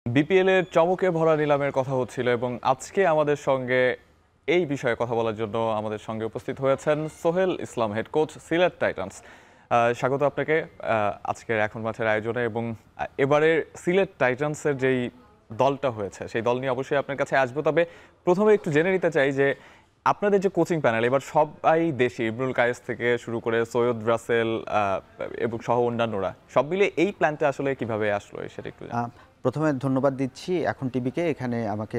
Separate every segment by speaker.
Speaker 1: BPL এর চমকে ভরা নিলামের কথা হচ্ছিল এবং আজকে আমাদের সঙ্গে এই বিষয়ে কথা বলার জন্য আমাদের সঙ্গে উপস্থিত হয়েছেন সোহেল ইসলাম হেড কোচ সিলেট টাইটান্স। স্বাগত আপনাকে আজকের এখন মাঠের আয়োজনে এবং এবারের সিলেট টাইটান্সের যেই দলটা হয়েছে সেই দল নিয়ে অবশ্যই আপনার কাছে আসবো। তবে প্রথমে একটু জেনে নিতে চাই যে আপনাদের যে কোচিং প্যানেল এবার সবাই দেশি, ইমরুল কায়েস থেকে শুরু করে সৈয়দ রাসেল এবং সহ অন্যান্যরা সব মিলে এই প্ল্যানটা আসলে কিভাবে আসলো সেটা একটু
Speaker 2: প্রথমে ধন্যবাদ দিচ্ছি এখন টিভিকে এখানে আমাকে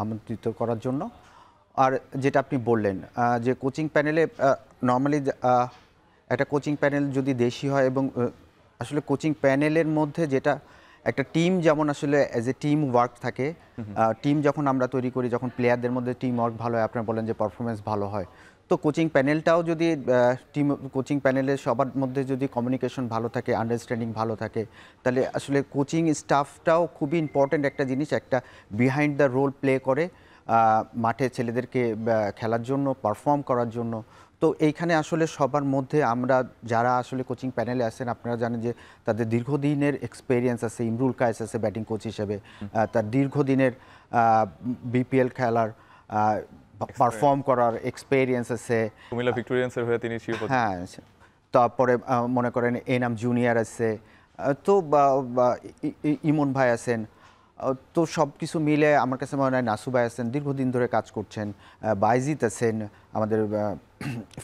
Speaker 2: আমন্ত্রিত করার জন্য। আর যেটা আপনি বললেন যে কোচিং প্যানেলে নর্মালি একটা কোচিং প্যানেল যদি দেশি হয় এবং আসলে কোচিং প্যানেলের মধ্যে যেটা একটা টিম যেমন আসলে অ্যাজ এ টিম ওয়ার্ক থাকে, টিম যখন আমরা তৈরি করি, যখন প্লেয়ারদের মধ্যে টিম ওয়ার্ক ভালো হয়, আপনারা বলেন যে পারফরমেন্স ভালো হয়, তো কোচিং প্যানেলটাও যদি কোচিং প্যানেলের সবার মধ্যে যদি কমিউনিকেশন ভালো থাকে, আন্ডারস্ট্যান্ডিং ভালো থাকে, তাহলে আসলে কোচিং স্টাফটাও খুবই ইম্পর্ট্যান্ট একটা জিনিস, একটা বিহাইন্ড দ্য রোল প্লে করে মাঠে ছেলেদেরকে খেলার জন্য, পারফর্ম করার জন্য। তো এইখানে আসলে সবার মধ্যে আমরা যারা আসলে কোচিং প্যানেলে আছেন, আপনারা জানেন যে তাদের দীর্ঘদিনের এক্সপেরিয়েন্স আছে। ইমরুল কায়েস আছে ব্যাটিং কোচ হিসেবে, তার দীর্ঘদিনের বিপিএল খেলার পারফর্ম করার এক্সপেরিয়েন্স আছে।
Speaker 1: কুমিল্লা ভিক্টোরিয়ান্সের হয়ে তিনি
Speaker 2: হ্যাঁ, তারপরে মনে করেন এনাম জুনিয়র আছে, তো ইমন ভাই আছেন। তো সব কিছু মিলে আমার কাছে মনে হয় নাসু ভাই আছেন, দীর্ঘদিন ধরে কাজ করছেন, বাইজিত আছেন আমাদের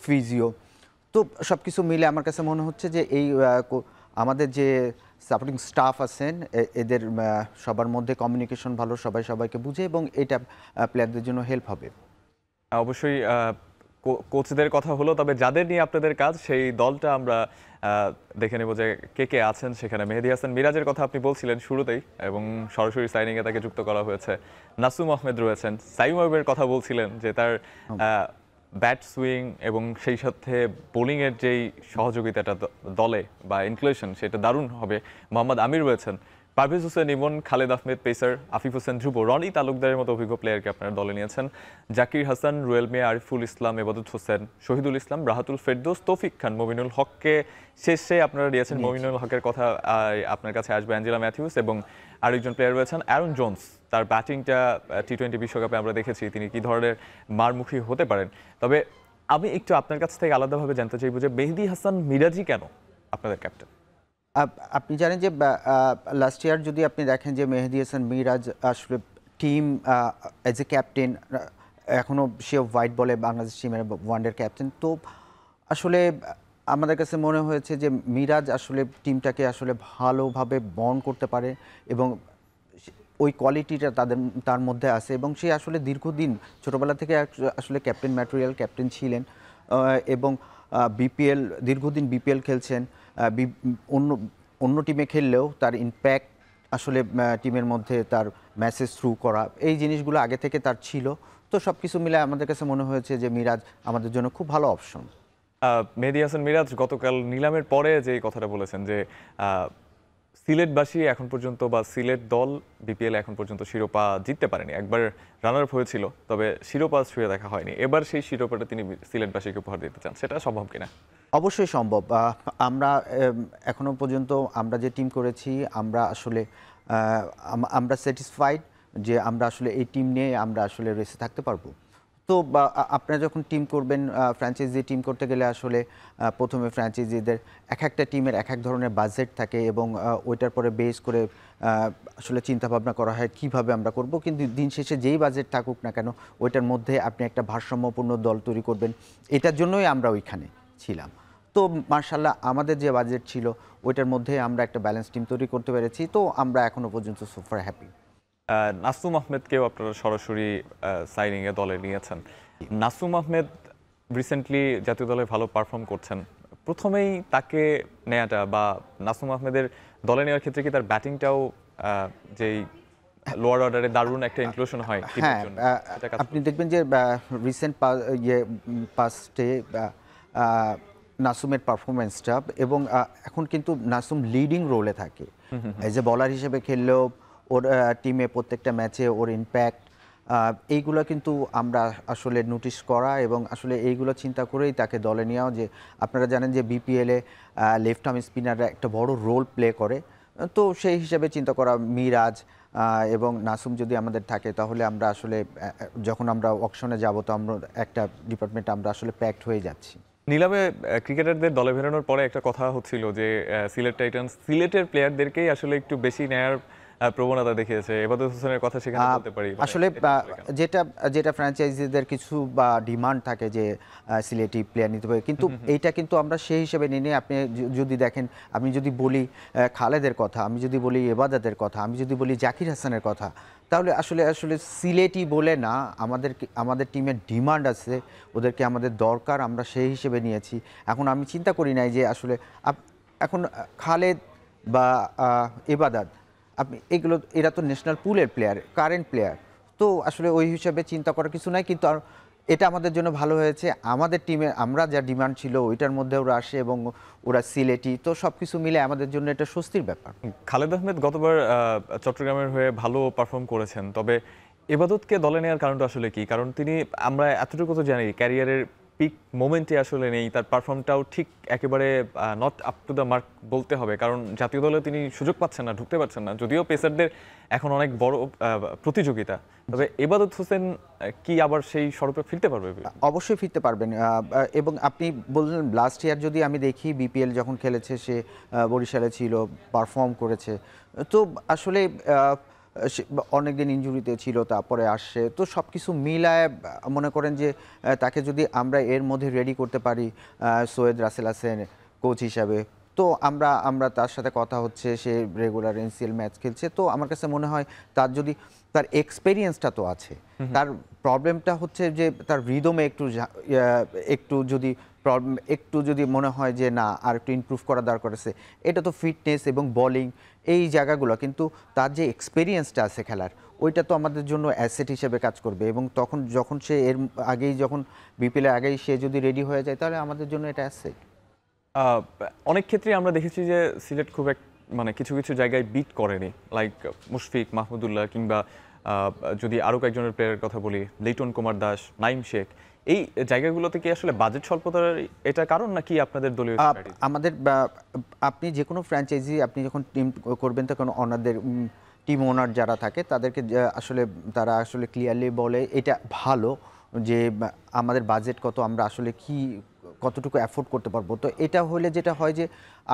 Speaker 2: ফিজিও। তো সব কিছু মিলে আমার কাছে মনে হচ্ছে যে এই আমাদের যে সাপোর্টিং স্টাফ আছেন এদের সবার মধ্যে কমিউনিকেশন ভালো, সবাই সবাইকে বুঝে, এবং এটা প্লেয়ারদের জন্য হেল্প হবে।
Speaker 1: অবশ্যই কোচদের কথা হলো, তবে যাদের নিয়ে আপনাদের কাজ সেই দলটা আমরা দেখে নেব যে কে কে আছেন সেখানে। মেহেদী হাসান মিরাজের কথা আপনি বলছিলেন শুরুতেই এবং সরাসরি সাইনিংয়ে তাকে যুক্ত করা হয়েছে। নাসুম আহমেদ রয়েছেন। সাইম আহমেদের কথা বলছিলেন যে তার ব্যাট সুইং এবং সেই সাথে বোলিংয়ের যেই সহযোগিতাটা দলে বা ইনক্লুশন সেটা দারুণ হবে। মোহাম্মদ আমির রয়েছেন, পারভেজ হোসেন ইমন, খালেদ আহমেদ পেসার, আফিফ হোসেন ধ্রুব, রনি তালুকদারের মতো অভিজ্ঞ প্লেয়ারকে আপনারা দলে নিয়েছেন। জাকির হাসান, রুয়েল মিয়া, আরিফুল ইসলাম, এবাদত হোসেন, শহীদুল ইসলাম, রাহাতুল ফেরদৌস, তৌফিক খান, মমিনুল হককে শেষে আপনারা দিয়েছেন। মমিনুল হকের কথা আপনার কাছে আসবে, অ্যাঞ্জেলা ম্যাথিউস এবং আরেকজন প্লেয়ার রয়েছেন অ্যারন জোন্স। তার ব্যাটিংটা টি-20 বিশ্বকাপে আমরা দেখেছি তিনি কী ধরনের মারমুখী হতে পারেন। তবে আমি একটু আপনার কাছ থেকে আলাদাভাবে জানতে চাইব যে মেহেদী হাসান মিরাজই কেন আপনাদের ক্যাপ্টেন?
Speaker 2: আপনি জানেন যে লাস্ট ইয়ার যদি আপনি দেখেন যে মেহেদী হাসান মিরাজ আসলে টিম অ্যাজ এ ক্যাপ্টেন, এখনও সে হোয়াইট বলে বাংলাদেশ টিমের ওয়ানডের ক্যাপ্টেন। তো আসলে আমাদের কাছে মনে হয়েছে যে মিরাজ আসলে টিমটাকে আসলে ভালোভাবে বন্ড করতে পারে এবং ওই কোয়ালিটিটা তার মধ্যে আছে, এবং সে আসলে দীর্ঘদিন ছোটোবেলা থেকে আসলে ক্যাপ্টেন ম্যাটেরিয়াল ক্যাপ্টেন ছিলেন এবং বিপিএল দীর্ঘদিন বিপিএল খেলছেন। অন্য অন্য টিমে খেললেও তার ইম্প্যাক্ট আসলে টিমের মধ্যে তার মেসেজ থ্রু করা, এই জিনিসগুলো আগে থেকে তার ছিল। তো সব কিছু মিলে আমাদের কাছে মনে হয়েছে যে মিরাজ আমাদের জন্য খুব ভালো অপশন।
Speaker 1: মেহেদী হাসান মিরাজ গতকাল নিলামের পরে যে কথাটা বলেছেন যে সিলেটবাসী এখন পর্যন্ত বা সিলেট দল বিপিএল এখন পর্যন্ত শিরোপা জিততে পারেনি। একবার রানার আপ হয়েছিল, তবে শিরোপা ছুঁয়ে দেখা হয়নি। এবার সেই শিরোপাটা তিনি সিলেটবাসীকে উপহার দিতে চান, সেটা সম্ভব কিনা?
Speaker 2: অবশ্যই সম্ভব। আমরা এখনো পর্যন্ত আমরা যে টিম করেছি, আমরা আসলে আমরা স্যাটিসফাইড যে আমরা আসলে এই টিম নিয়ে আমরা আসলে রেসে থাকতে পারবো। তো আপনারা যখন টিম করবেন, ফ্র্যাঞ্চাইজি টিম করতে গেলে আসলে প্রথমে ফ্র্যাঞ্চাইজিদের এক একটা টিমের এক এক ধরনের বাজেট থাকে এবং ওইটার পরে বেস করে আসলে চিন্তাভাবনা করা হয় কীভাবে আমরা করব। কিন্তু দিন শেষে যেই বাজেট থাকুক না কেন, ওইটার মধ্যে আপনি একটা ভারসাম্যপূর্ণ দল তৈরি করবেন, এটার জন্যই আমরা ওইখানে ছিলাম। তো মার্শাল্লাহ আমাদের যে বাজেট ছিল ওইটার মধ্যে আমরা একটা ব্যালেন্স টিম তৈরি করতে পেরেছি। তো আমরা এখনও পর্যন্ত সুপার হ্যাপি।
Speaker 1: নাসুম আহমেদকেও আপনারা সরাসরি সাইনিংয়ে দলে নিয়েছেন। নাসুম আহমেদ রিসেন্টলি জাতীয় দলে ভালো পারফর্ম করছেন। প্রথমেই তাকে নেওয়াটা বা নাসুম আহমেদের দলে নেওয়ার ক্ষেত্রে কি তার ব্যাটিংটাও যেই লোয়ার অর্ডারে দারুণ একটা ইনক্লুশন হয়?
Speaker 2: হ্যাঁ, আপনি দেখবেন যে রিসেন্ট পাস্টে নাসুমের পারফরমেন্সটা, এবং এখন কিন্তু নাসুম লিডিং রোলে থাকে এজ এ বলার হিসেবে খেললেও ওর টিমে প্রত্যেকটা ম্যাচে ওর ইম্প্যাক্ট, এইগুলো কিন্তু আমরা আসলে নোটিশ করা এবং আসলে এইগুলো চিন্তা করেই তাকে দলে নেওয়া। যে আপনারা জানেন যে বিপিএলে লেফট আর্ম স্পিনাররা একটা বড় রোল প্লে করে, তো সেই হিসাবে চিন্তা করা মিরাজ এবং নাসুম যদি আমাদের থাকে তাহলে আমরা আসলে যখন আমরা অকশনে যাব তো আমরা একটা ডিপার্টমেন্ট আমরা আসলে প্যাকড হয়ে যাচ্ছি।
Speaker 1: নিলামে ক্রিকেটারদের দলে ফেরানোর পরে একটা কথা হচ্ছিল যে সিলেট টাইটান্স সিলেটের প্লেয়ারদেরকেই আসলে একটু বেশি নেয়ার প্রবণতা দেখিয়েছে। এবাদত হোসেনের কথা সেখানে বলতে পারি। মানে
Speaker 2: আসলে
Speaker 1: এটা আসলে কেন?
Speaker 2: যেটা যেটা ফ্র্যাঞ্চাইজিদের কিছু বা ডিমান্ড থাকে যে সিলেটি প্লেয়ার নিতে হবে, কিন্তু এইটা কিন্তু আমরা সেই হিসেবে নিয়ে নিই। আপনি যদি দেখেন, আমি যদি বলি খালেদের কথা, আমি যদি বলি এবাদাতের কথা, আমি যদি বলি জাকির হাসানের কথা, তাহলে আসলে আসলে সিলেটি বলে না, আমাদের টিমের ডিমান্ড আছে, ওদেরকে আমাদের দরকার, আমরা সেই হিসেবে নিয়েছি। এখন আমি চিন্তা করি নাই যে আসলে এখন খালেদ বা এবাদাত, আপনি এরা তো ন্যাশনাল পুলের প্লেয়ার, কারেন্ট প্লেয়ার, তো আসলে ওই হিসাবে চিন্তা করার কিছু নাই। কিন্তু এটা আমাদের জন্য ভালো হয়েছে, আমাদের টিমে আমরা যা ডিমান্ড ছিল ওইটার মধ্যে ওরা আসে এবং ওরা সিলেটি, তো সব কিছু মিলে আমাদের জন্য এটা স্বস্তির ব্যাপার।
Speaker 1: খালেদ আহমেদ গতবার চট্টগ্রামের হয়ে ভালো পারফর্ম করেছেন, তবে এবাদতকে দলে নেওয়ার কারণটা আসলে কি? কারণ তিনি, আমরা এতটুকু তো জানি, ক্যারিয়ারের পিক মোমেন্টে আসলে নেই, তার পারফর্মটাও ঠিক একেবারে not up to the mark বলতে হবে, কারণ জাতীয় দলে তিনি সুযোগ পাচ্ছেন না, ঢুকতে পারছেন না, যদিও পেসারদের এখন অনেক বড় প্রতিযোগিতা। তবে এবাদত হোসেন কি আবার সেই স্বরূপে ফিরতে পারবে?
Speaker 2: অবশ্যই ফিরতে পারবেন। এবং আপনি বললেন লাস্ট ইয়ার যদি আমি দেখি বিপিএল যখন খেলেছে সে বরিশালে ছিল, পারফর্ম করেছে, তো আসলে অনেকদিন ইনজুরিতে ছিল, তারপরে আসছে, তো সব কিছু মিলায় মনে করেন যে তাকে যদি আমরা এর মধ্যে রেডি করতে পারি সৈয়দ রাসেল হাসান কোচ হিসাবে, তো আমরা তার সাথে কথা হচ্ছে, সে রেগুলার এনসিএল ম্যাচ খেলছে, তো আমার কাছে মনে হয় তার এক্সপেরিয়েন্সটা তো আছে। তার প্রবলেমটা হচ্ছে যে তার রিদমে একটু যদি মনে হয় যে না আর একটু ইমপ্রুভ করা দরকার আছে, এটা তো ফিটনেস এবং বোলিং এই জায়গাগুলো, কিন্তু তার যে এক্সপেরিয়েন্সটা আছে খেলার, ওইটা তো আমাদের জন্য অ্যাসেট হিসেবে কাজ করবে। এবং যখন সে যখন বিপিএল এর আগেই সে যদি রেডি হয়ে যায় তাহলে আমাদের জন্য এটা অ্যাসেট।
Speaker 1: আহ, অনেক ক্ষেত্রে আমরা দেখেছি যে সিলেট খুব মানে কিছু কিছু জায়গায় বিট করেনি, লাইক মুশফিক, মাহমুদুল্লাহ, কিংবা যদি আরও কয়েকজনের প্লেয়ারের কথা বলি, লিটন কুমার দাস, নাইম শেখ, এই জায়গাগুলোতে কি আসলে বাজেট স্বল্পতার এটা কারণ, নাকি আপনাদের দলীয় strategy?
Speaker 2: আমাদের আপনি যে কোনো ফ্র্যাঞ্চাইজি আপনি যখন টিম করবেন তখন ওনাদের টিম ওনার যারা থাকে তাদেরকে তারা আসলে ক্লিয়ারলি বলে এটা ভালো যে আমাদের বাজেট কত, আমরা আসলে কতটুকু অ্যাফোর্ড করতে পারবো। তো এটা হলে যেটা হয় যে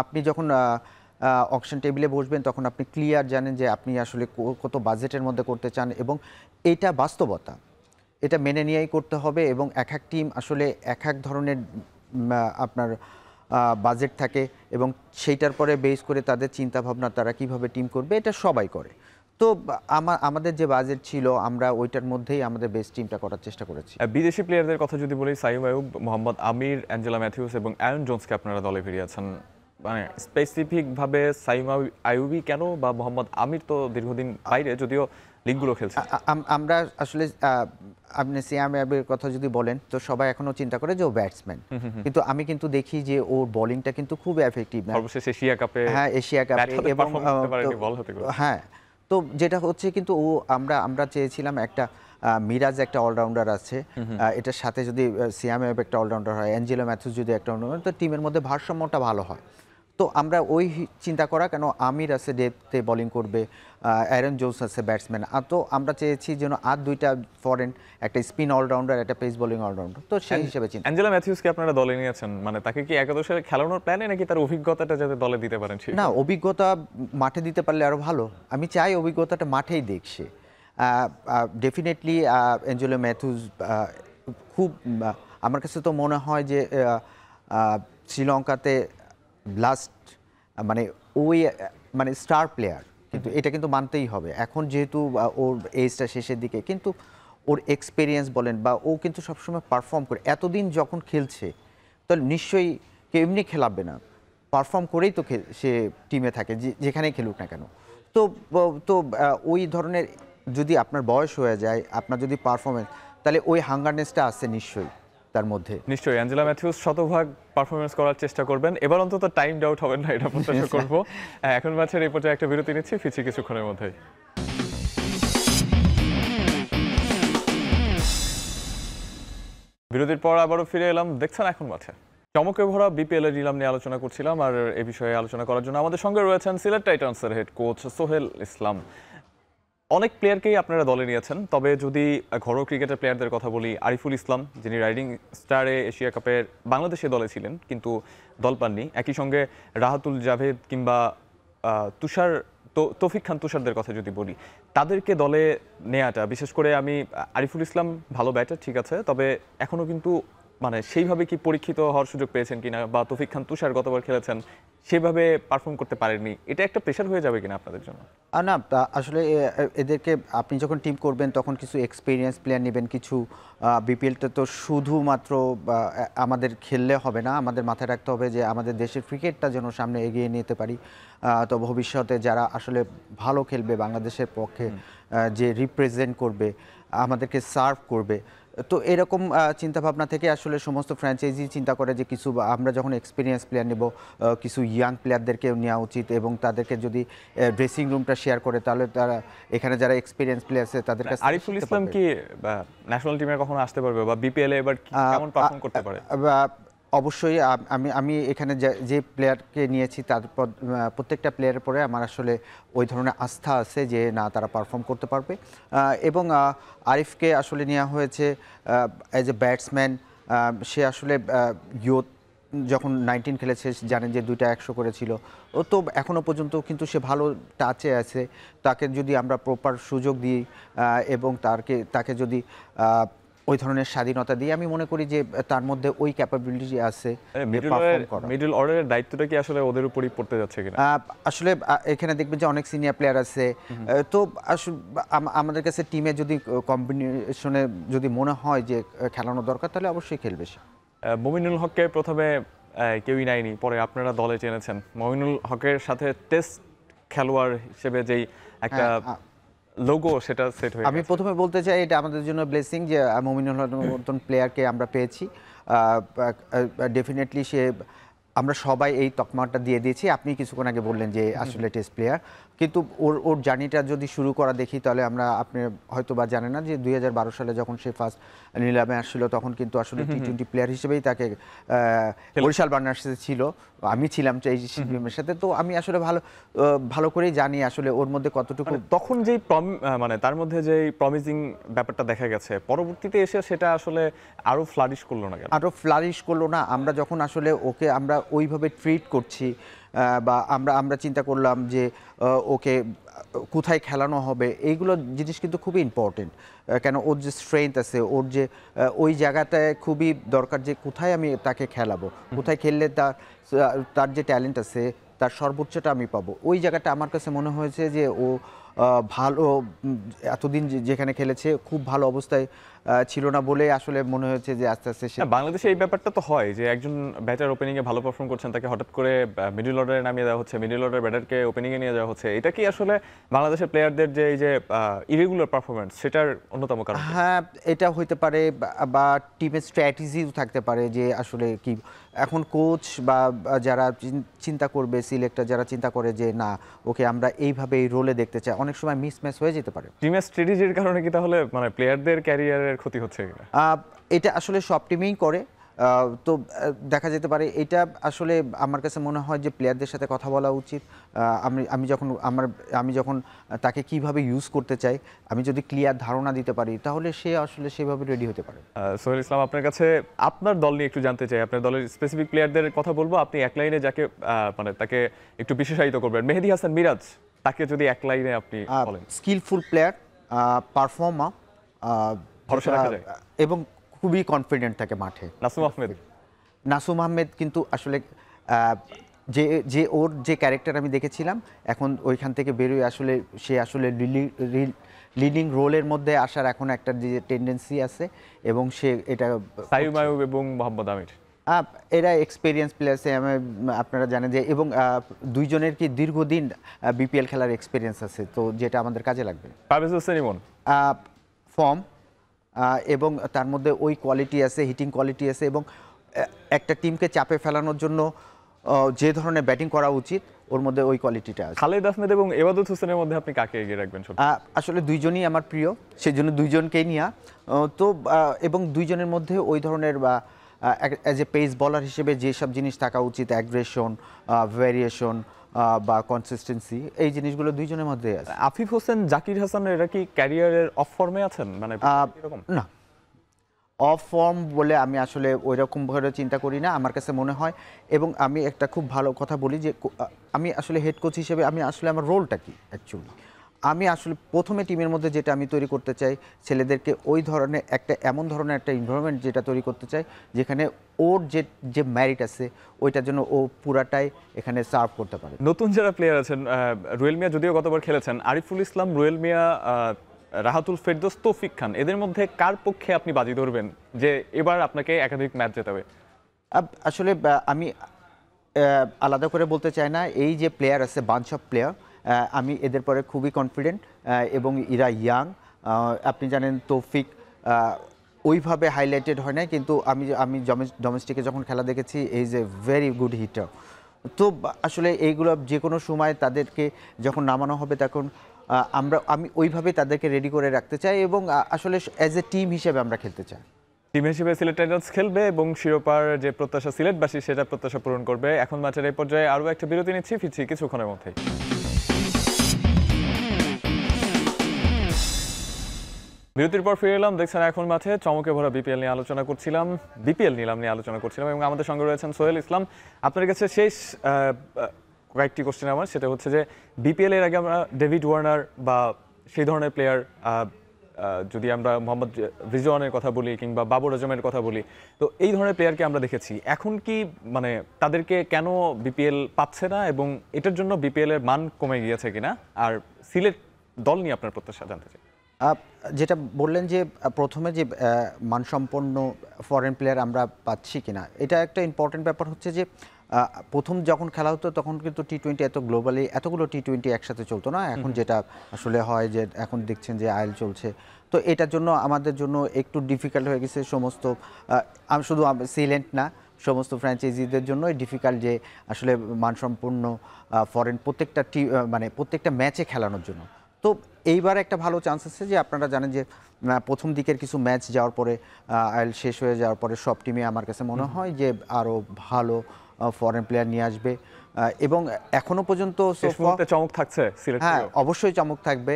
Speaker 2: আপনি যখন অকশন টেবিলে বসবেন তখন আপনি ক্লিয়ার জানেন যে আপনি আসলে কত বাজেটের মধ্যে করতে চান, এবং এটা বাস্তবতা, এটা মেনে নিয়েই করতে হবে। এবং এক এক টিম আসলে এক এক ধরনের আপনার বাজেট থাকে, এবং সেইটার পরে বেস করে তাদের চিন্তা ভাবনা তারা কিভাবে টিম করবে, এটা সবাই করে। তো আমাদের যে বাজেট ছিল আমরা ওইটার মধ্যেই আমাদের বেস্ট টিমটা করার চেষ্টা করেছি।
Speaker 1: বিদেশি প্লেয়ারদের কথা যদি বলি, সাইম আয়ুব, মোহাম্মদ আমির, অ্যাঞ্জেলা ম্যাথিউস এবং অ্যারন জোন্সকে আপনারা দলে ফিরিয়েছেন। মানে স্পেসিফিকভাবে সাইম আয়ুবই কেন, বা মোহাম্মদ আমির তো দীর্ঘদিন বাইরে, যদিও লিগগুলো খেলছে।
Speaker 2: আমরা আসলে আপনি সিয়াম আয়াবের কথা যদি বলেন তো সবাই এখনো চিন্তা করে যে ও ব্যাটসম্যান, কিন্তু আমি কিন্তু দেখি যে ওর বোলিংটা কিন্তু খুব এফেক্টিভ না।
Speaker 1: সর্বশেষ এশিয়া কাপে,
Speaker 2: হ্যাঁ এশিয়া কাপে এবং হ্যাঁ, তো যেটা হচ্ছে কিন্তু আমরা চেয়েছিলাম একটা মিরাজ একটা অলরাউন্ডার আছে, এটার সাথে যদি সিয়াম আয়াব একটা অলরাউন্ডার হয়, অ্যাঞ্জেলো ম্যাথিউস যদি একটা অলরাউন্ডার, তো টিমের মধ্যে ভারসাম্যটা ভালো হয়। তো আমরা ওই চিন্তা করা, কেন আমির আছে ডেপথে বোলিং করবে, অ্যারন জোন্স আছে ব্যাটসম্যান, তো আমরা চেয়েছি যেন আর দুইটা ফরেন, একটা স্পিন অলরাউন্ডার, একটা পেস বোলিং অলরাউন্ডার, তো সেই হিসেবে চিন্তা।
Speaker 1: অ্যাঞ্জেলা ম্যাথিউসকে আপনারা দলে নিয়েছেন, মানে তাকে কি একাদশে খেলানোর প্ল্যানে, নাকি তার অভিজ্ঞতাটা যাতে দলে দিতে পারেন?
Speaker 2: না, অভিজ্ঞতা মাঠে দিতে পারলে আরো ভালো, আমি চাই অভিজ্ঞতাটা মাঠেই দেখছে। ডেফিনেটলি অ্যাঞ্জেলো ম্যাথিউস খুব আমার কাছে তো মনে হয় যে শ্রীলঙ্কাতে লাস্ট মানে মানে স্টার প্লেয়ার, কিন্তু এটা কিন্তু মানতেই হবে। এখন যেহেতু ওর এজটা শেষের দিকে, কিন্তু ওর এক্সপেরিয়েন্স বলেন বা ও কিন্তু সবসময় পারফর্ম করে, এতদিন যখন খেলছে তাহলে নিশ্চয়ই কেউ এমনি খেলাবে না, পারফর্ম করেই তো সে টিমে থাকে, যেখানেই খেলুক না কেন। তো তো ওই ধরনের যদি আপনার বয়স হয়ে যায়, আপনার যদি পারফরমেন্স, তাহলে ওই হাঙ্গারনেসটা আছে নিশ্চয়ই তার মধ্যে।
Speaker 1: নিশ্চয়ই অ্যাঞ্জেলা ম্যাথিউস শতভাগ পারফরমেন্স করার চেষ্টা করবেন, এবার অন্তত টাইম আউট হবেন না, এটা প্রত্যাশা করব। এখন ম্যাচের এই পর্যায়ে একটা বিরতি নিচ্ছি, ফিরছি কিছুক্ষণের মধ্যেই। বিরতির পর আবারও ফিরে এলাম, দেখছেন এখন মাঠে। চমকে ভরা বিপিএল এর নিলাম নিয়ে আলোচনা করছিলাম, আর এ বিষয়ে আলোচনা করার জন্য আমাদের সঙ্গে রয়েছেন সিলেট টাইটান্সের হেড কোচ সোহেল ইসলাম। অনেক প্লেয়ারকেই আপনারা দলে নিয়েছেন, তবে যদি ঘরোয়া ক্রিকেটের প্লেয়ারদের কথা বলি, আরিফুল ইসলাম যিনি রাইডিং স্টারে এশিয়া কাপের বাংলাদেশে দলে ছিলেন কিন্তু দল পাননি, একই সঙ্গে রাহাতুল জাভেদ কিংবা তুষার তৌফিক খান তুষারদের কথা যদি বলি, তাদেরকে দলে নেওয়াটা, বিশেষ করে আমি আরিফুল ইসলাম ভালো ব্যাটার ঠিক আছে, তবে এখনও কিন্তু মানে সেইভাবে কি পরীক্ষিত হওয়ার সুযোগ পেয়েছেন কিনা, বা তৌফিক খান তুষার গতবার খেলেছেন সেভাবে পারফর্ম করতে পারেননি, এটা একটা প্রেশার হয়ে যাবে কিনা আপনাদের জন্য?
Speaker 2: না আসলে এদেরকে আপনি যখন টিম করবেন তখন কিছু এক্সপিরিয়েন্স প্লেয়ার নেবেন, কিছু বিপিএলটা তো শুধুমাত্র আমাদের খেললে হবে না, আমাদের মাথায় রাখতে হবে যে আমাদের দেশের ক্রিকেটটা যেন সামনে এগিয়ে নিতে পারি। তো ভবিষ্যতে যারা আসলে ভালো খেলবে বাংলাদেশের পক্ষে, যে রিপ্রেজেন্ট করবে, আমাদেরকে সার্ভ করবে, তো এরকম চিন্তাভাবনা থেকে আসলে সমস্ত ফ্র্যাঞ্চাইজি চিন্তা করে যে কিছু আমরা যখন এক্সপিরিয়েন্স প্লেয়ার নেব, কিছু ইয়াং প্লেয়ারদেরকেও নেওয়া উচিত, এবং তাদেরকে যদি ড্রেসিং রুমটা শেয়ার করে তাহলে তারা এখানে যারা এক্সপিরিয়েন্স প্লেয়ার আছে তাদের কাছে
Speaker 1: আরিফুল ইসলাম কি ন্যাশনাল টিমে কখনো আসতে পারবে, বা বিপিএল এ এবার কেমন পারফর্ম করতে পারে?
Speaker 2: অবশ্যই আমি এখানে যে প্লেয়ারকে নিয়েছি তার প্রত্যেকটা প্লেয়ারের পরে আমার আসলে ওই ধরনের আস্থা আছে যে না তারা পারফর্ম করতে পারবে, এবং আরিফকে আসলে নেওয়া হয়েছে অ্যাজ এ ব্যাটসম্যান। সে আসলে ইয়ুথ যখন 19 খেলেছে জানেন যে 2টা 100 করেছিল, ও তো এখনও পর্যন্ত কিন্তু সে ভালো টাচে আছে। তাকে যদি আমরা প্রপার সুযোগ দিই এবং তাকে যদি ওই ধরনের স্বাধীনতা দিয়ে, আমি মনে করি যে তার মধ্যে ওই ক্যাপাবিলিটি আছে
Speaker 1: মিডল অর্ডারের দায়িত্বটা কি আসলে ওদের উপরই পড়তে যাচ্ছে কিনা?
Speaker 2: আসলে এখানে দেখবেন যে অনেক সিনিয়র প্লেয়ার আছে, তো আসলে আমাদের কাছে টিমে যদি কম্বিনেশনে যদি মনে হয় যে খেলানো দরকার তাহলে অবশ্যই খেলবে সে।
Speaker 1: মমিনুল হককে প্রথমে কেউই নেয়নি, পরে আপনারা দলে টেনেছেন। মমিনুল হকের সাথে টেস্ট খেলোয়াড় হিসেবে যেই একটা লোগো সেটা সেট হয়ে
Speaker 2: আমি প্রথমে বলতে চাই এটা আমাদের জন্য ব্লেসিং যে মমিনুল হকের মতন প্লেয়ারকে আমরা পেয়েছি। ডেফিনেটলি আমরা সবাই এই তকমাটা দিয়ে দিয়েছি। আপনি কিছুক্ষণ আগে বললেন যে আসলে টেস্ট প্লেয়ার, কিন্তু ওর জার্নিটা যদি শুরু করা দেখি তাহলে আপনি হয়তো বা জানেন না যে 2012 সালে যখন সে ফার্স্ট নিলামে আসছিল তখন কিন্তু আসলে টি-20 প্লেয়ার হিসেবেই তাকে বরিশাল বার্নার্সে ছিল, আমি ছিলাম এই টিমের সাথে, তো আমি আসলে ভালো করেই জানি আসলে ওর মধ্যে কতটুকু।
Speaker 1: তখন যেই মানে তার মধ্যে যেই প্রমিজিং ব্যাপারটা দেখা গেছে, পরবর্তীতে এসে সেটা আসলে আরো ফ্লারিশ করলো না কেন?
Speaker 2: আরও ফ্লারিশ করলো না, আমরা যখন আসলে ওকে আমরা ওইভাবে ট্রিট করছি, বা আমরা চিন্তা করলাম যে ওকে কোথায় খেলানো হবে, এইগুলো জিনিস কিন্তু খুবই ইম্পর্টেন্ট। কেন ওর যে স্ট্রেংথ আছে, ওর যে ওই জায়গাটায় খুবই দরকার যে কোথায় আমি তাকে খেলাবো, কোথায় খেললে তার যে ট্যালেন্ট আছে তার সর্বোচ্চটা আমি পাবো। ওই জায়গাটা আমার কাছে মনে হয়েছে যে ও ভালো, এতদিন যেখানে খেলেছে খুব ভালো অবস্থায় ছিল না বলে আসলে মনে হয়েছে যে আস্তে আস্তে
Speaker 1: বাংলাদেশে এই ব্যাপারটা তো হয় যে একজন ব্যাটার ওপেনিং এ ভালো পারফর্ম করছেন, তাকে হঠাৎ করে মিডল অর্ডারে নামিয়ে দেওয়া হচ্ছে, মিডল অর্ডার ব্যাটারকে ওপেনিং এ নিয়ে যাওয়া হচ্ছে। এটা কি আসলে বাংলাদেশের প্লেয়ারদের যে এই যে ইরেগুলার পারফরম্যান্স সেটার অন্যতম কারণ?
Speaker 2: হ্যাঁ, এটা হইতে পারে, বা টিমের স্ট্র্যাটেজিও থাকতে পারে যে আসলে কি এখন কোচ বা যারা চিন্তা করবে, সিলেক্টর যারা চিন্তা করে যে না ওকে আমরা এইভাবে এই রোলে দেখতে চাই, অনেক সময় মিসম্যাচ হয়ে যেতে পারে।
Speaker 1: টিমের স্ট্র্যাটেজির কারণে কি তাহলে মানে প্লেয়ারদের ক্যারিয়ারের ক্ষতি হচ্ছে কিনা?
Speaker 2: এটা আসলে সব টিমেই করে, তো দেখা যেতে পারে। এটা আসলে আমার কাছে মনে হয় যে প্লেয়ারদের সাথে কথা বলা উচিত। আমি যখন তাকে কিভাবে ইউজ করতে চাই, আমি যদি ক্লিয়ার ধারণা দিতে পারি তাহলে সে আসলে সেভাবে রেডি হতে পারে।
Speaker 1: সোহেল ইসলাম, আপনার কাছে আপনার দল নিয়ে একটু জানতে চাই। আপনার দলের স্পেসিফিক প্লেয়ারদের কথা বলবো, আপনি এক লাইনে যাকে মানে তাকে একটু বিশেষায়িত করবেন। মেহেদী হাসান মিরাজ, তাকে যদি এক লাইনে আপনি বলেন।
Speaker 2: স্কিলফুল প্লেয়ার, পারফর্মার,
Speaker 1: ভরসা রাখা যায়
Speaker 2: এবং খুবই কনফিডেন্ট থাকে মাঠে। নাসুম আহমেদ কিন্তু আসলে যে ওর যে ক্যারেক্টার আমি দেখেছিলাম, এখন ওইখান থেকে বেরোয় আসলে সে আসলে লিডিং রোলের মধ্যে আসার এখন একটা যে টেন্ডেন্সি আছে, এবং সে এটা
Speaker 1: সাইয়ুব আইয়ুব এবং মোহাম্মদ আমির
Speaker 2: এরা এক্সপিরিয়েন্স প্লেয়ার্স, আপনারা জানেন যে, এবং দুইজনের কি দীর্ঘদিন বিপিএল খেলার এক্সপিরিয়েন্স আছে, তো যেটা আমাদের কাজে লাগবে।
Speaker 1: পারভেজ হোসেন ইমন
Speaker 2: ফর্ম, এবং তার মধ্যে ওই কোয়ালিটি আছে, হিটিং কোয়ালিটি আছে, এবং একটা টিমকে চাপে ফেলানোর জন্য যে ধরনের ব্যাটিং করা উচিত ওর মধ্যে ওই কোয়ালিটিটা আছে।
Speaker 1: খালেদ আহমেদ এবং এবাদত হোসেনের মধ্যে আপনি কাকে এগিয়ে রাখবেন?
Speaker 2: আসলে দুইজনই আমার প্রিয়, সেই জন্য দুইজনকেই নিয়া, তো এবং দুইজনের মধ্যে ওই ধরনের অ্যাজ এ পেস বলার হিসেবে যেসব জিনিস থাকা উচিত, অ্যাগ্রেশন, ভ্যারিয়েশন, বা কনসিস্টেন্সি, এই জিনিসগুলো দুইজনের মধ্যে আছে।
Speaker 1: আফিফ হোসেন, জাকির হাসান এরা কি ক্যারিয়ারের অফ ফর্মে আছেন, মানে এরকম?
Speaker 2: না, অফ ফর্ম বলে আমি আসলে ওই রকমভাবে চিন্তা করি না। আমার কাছে মনে হয়, এবং আমি একটা খুব ভালো কথা বলি যে আমি আসলে হেড কোচ হিসেবে আমি আসলে আমার রোলটা কি অ্যাকচুয়ালি, আমি আসলে প্রথমে টিমের মধ্যে যেটা আমি তৈরি করতে চাই, ছেলেদেরকে ওই ধরনের এমন ধরনের একটা এনভায়রনমেন্ট যেটা তৈরি করতে চাই যেখানে ওর যে ম্যারিট আছে ওইটার জন্য ও পুরাটাই এখানে সার্ভ করতে পারে।
Speaker 1: নতুন যারা প্লেয়ার আছেন, রুয়েল মিয়া যদিও গতবার খেলেছেন, আরিফুল ইসলাম, রুয়েল মিয়া, রাহাতুল ফেরদৌস, তৌফিক খান, এদের মধ্যে কার পক্ষে আপনি বাজি ধরবেন যে এবার আপনাকে একাধিক ম্যাচ জেতাবে?
Speaker 2: আসলে আমি আলাদা করে বলতে চাই না। এই যে প্লেয়ার আছে, বাঞ্চ অফ প্লেয়ার, আমি এদের পরে খুবই কনফিডেন্ট, এবং এরা ইয়াং। আপনি জানেন তৌফিক ওইভাবে হাইলাইটেড হয় না, কিন্তু আমি ডোমেস্টিকে যখন খেলা দেখেছি is a very good hitter. তো আসলে এইগুলো যে কোনো সময় তাদেরকে যখন নামানো হবে তখন আমি ওইভাবে তাদেরকে রেডি করে রাখতে চাই, এবং আসলে অ্যাজ এ টিম হিসেবে আমরা খেলতে চাই।
Speaker 1: টিম হিসেবে সিলেট টাইটান্স খেলবে এবং শিরোপার যে প্রত্যাশা সিলেটবাসী সেটা প্রত্যাশা পূরণ করবে। এখন ম্যাচের এই পর্যায়ে আরও একটা বিরতি নিচ্ছি, ফিরছি কিছুক্ষণের মধ্যেই। বিরতির পর ফিরে এলাম, দেখছেন এখন মাঠে চমকে ভরা বিপিএল নিয়ে আলোচনা করছিলাম, বিপিএল নিলাম নিয়ে আলোচনা করছিলাম, এবং আমাদের সঙ্গে রয়েছেন সোহেল ইসলাম। আপনার কাছে শেষ কয়েকটি কোশ্চেন আমার, সেটা হচ্ছে যে বিপিএল এর আগে আমরা ডেভিড ওয়ার্নার বা সেই ধরনের প্লেয়ার, যদি আমরা মোহাম্মদ রিজওয়ানের কথা বলি কিংবা বাবর আজমের কথা বলি, তো এই ধরনের প্লেয়ারকে আমরা দেখেছি। এখন কি মানে তাদেরকে কেন বিপিএল পাচ্ছে না, এবং এটার জন্য বিপিএল এর মান কমে গিয়েছে কিনা? আর সিলেট দল নিয়ে আপনার প্রত্যাশা জানতে চাই।
Speaker 2: যেটা বললেন যে প্রথমে যে মানসম্পন্ন ফরেন প্লেয়ার আমরা পাচ্ছি কিনা, এটা একটা ইম্পর্টেন্ট ব্যাপার হচ্ছে যে প্রথম যখন খেলা হতো তখন কিন্তু টি-20 এত গ্লোবালি এতগুলো টি-20 একসাথে চলতো না। এখন যেটা আসলে হয় যে এখন দেখছেন যে আইএল চলছে, তো এটার জন্য আমাদের জন্য একটু ডিফিকাল্ট হয়ে গেছে। সমস্ত আমি শুধু সিলেট না, সমস্ত ফ্র্যাঞ্চাইজিদের জন্যই ডিফিকাল্ট যে আসলে মানসম্পন্ন ফরেন প্রত্যেকটা ম্যাচে খেলানোর জন্য। তো এইবার একটা ভালো চান্স আছে যে আপনারা জানেন যে প্রথম দিকের কিছু ম্যাচ যাওয়ার পরে আইএল শেষ হয়ে যাওয়ার পরে সব টিমে আমার কাছে মনে হয় যে আরও ভালো ফরেন প্লেয়ার নিয়ে আসবে, এবং এখনো পর্যন্ত
Speaker 1: চমক থাকছে সিলেট।
Speaker 2: হ্যাঁ, অবশ্যই চমক থাকবে।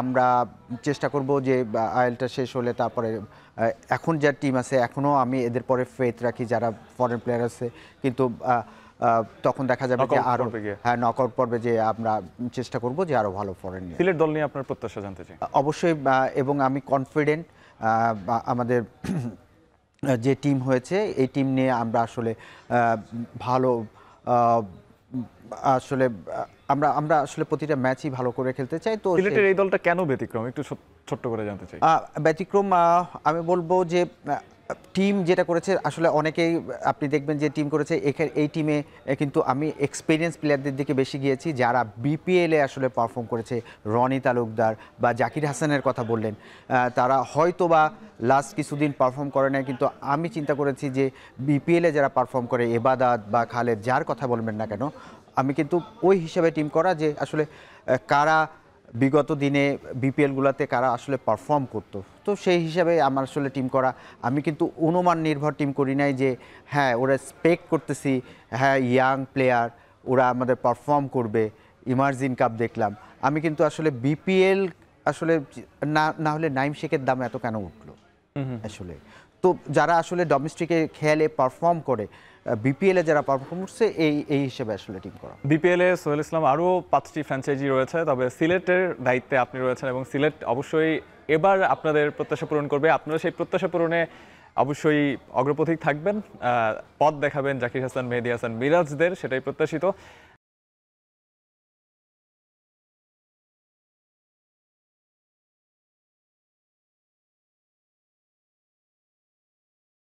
Speaker 2: আমরা চেষ্টা করব যে আইএলটা শেষ হলে তারপরে এখন যা টিম আছে এখনও আমি এদের পরে ফেথ রাখি যারা ফরেন প্লেয়ার আছে, কিন্তু তখন দেখা যাবে যে আরো নকআউট পর্বে যে আমরা চেষ্টা করব যে আরো ভালো ফরেন নিয়ে।
Speaker 1: সিলেট দল নিয়ে আপনার প্রত্যাশা জানতে চাই।
Speaker 2: অবশ্যই, এবং আমি কনফিডেন্ট আমাদের যে টিম হয়েছে এই টিম নিয়ে আমরা আসলে ভালো আসলে আমরা আসলে প্রতিটা ম্যাচই ভালো করে খেলতে চাই। তো
Speaker 1: সিলেটের এই দলটা কেন ব্যতিক্রম একটু ছোট্ট করে জানতে চাই।
Speaker 2: ব্যতিক্রম আমি বলবো যে টিম যেটা করেছে আসলে অনেকেই আপনি দেখবেন যে টিম করেছে এই টিমে, কিন্তু আমি এক্সপিরিয়েন্স প্লেয়ারদের দিকে বেশি গিয়েছি যারা বিপিএলে আসলে পারফর্ম করেছে। রনি তালুকদার বা জাকির হাসানের কথা বললেন, তারা হয়তো বা লাস্ট কিছুদিন পারফর্ম করে নাই, কিন্তু আমি চিন্তা করেছি যে বিপিএলে যারা পারফর্ম করে, এবাদাত বা খালেদ, যার কথা বলবেন না কেন, আমি কিন্তু ওই হিসাবে টিম করা যে আসলে কারা বিগত দিনে বিপিএলগুলোতে কারা আসলে পারফর্ম করতো, তো সেই হিসাবে আমার আসলে টিম করা। আমি কিন্তু অনুমান নির্ভর টিম করি নাই যে হ্যাঁ ওরা এক্সপেক্ট করতেছি হ্যাঁ ইয়াং প্লেয়ার ওরা আমাদের পারফর্ম করবে, ইমার্জিন কাপ দেখলাম। আমি কিন্তু আসলে বিপিএল আসলে না হলে নাইম শেখের দাম এত কেন উঠলো আসলে, তো যারা আসলে ডোমেস্টিকে খেলে পারফর্ম করে, বিপিএলে যারা পারফর্ম করছে এই হিসেবে আসলে টিম করা।
Speaker 1: বিপিএলে সোহেল ইসলাম আরও 5টি ফ্র্যাঞ্চাইজি রয়েছে, তবে সিলেটের দায়িত্বে আপনি রয়েছেন এবং সিলেট অবশ্যই এবার আপনাদের প্রত্যাশা পূরণ করবে। আপনারা সেই প্রত্যাশা পূরণে অবশ্যই অগ্রপথিক থাকবেন, পথ দেখাবেন জাকির হাসান, মেহেদী হাসান, মিরাজদের, সেটাই প্রত্যাশিত।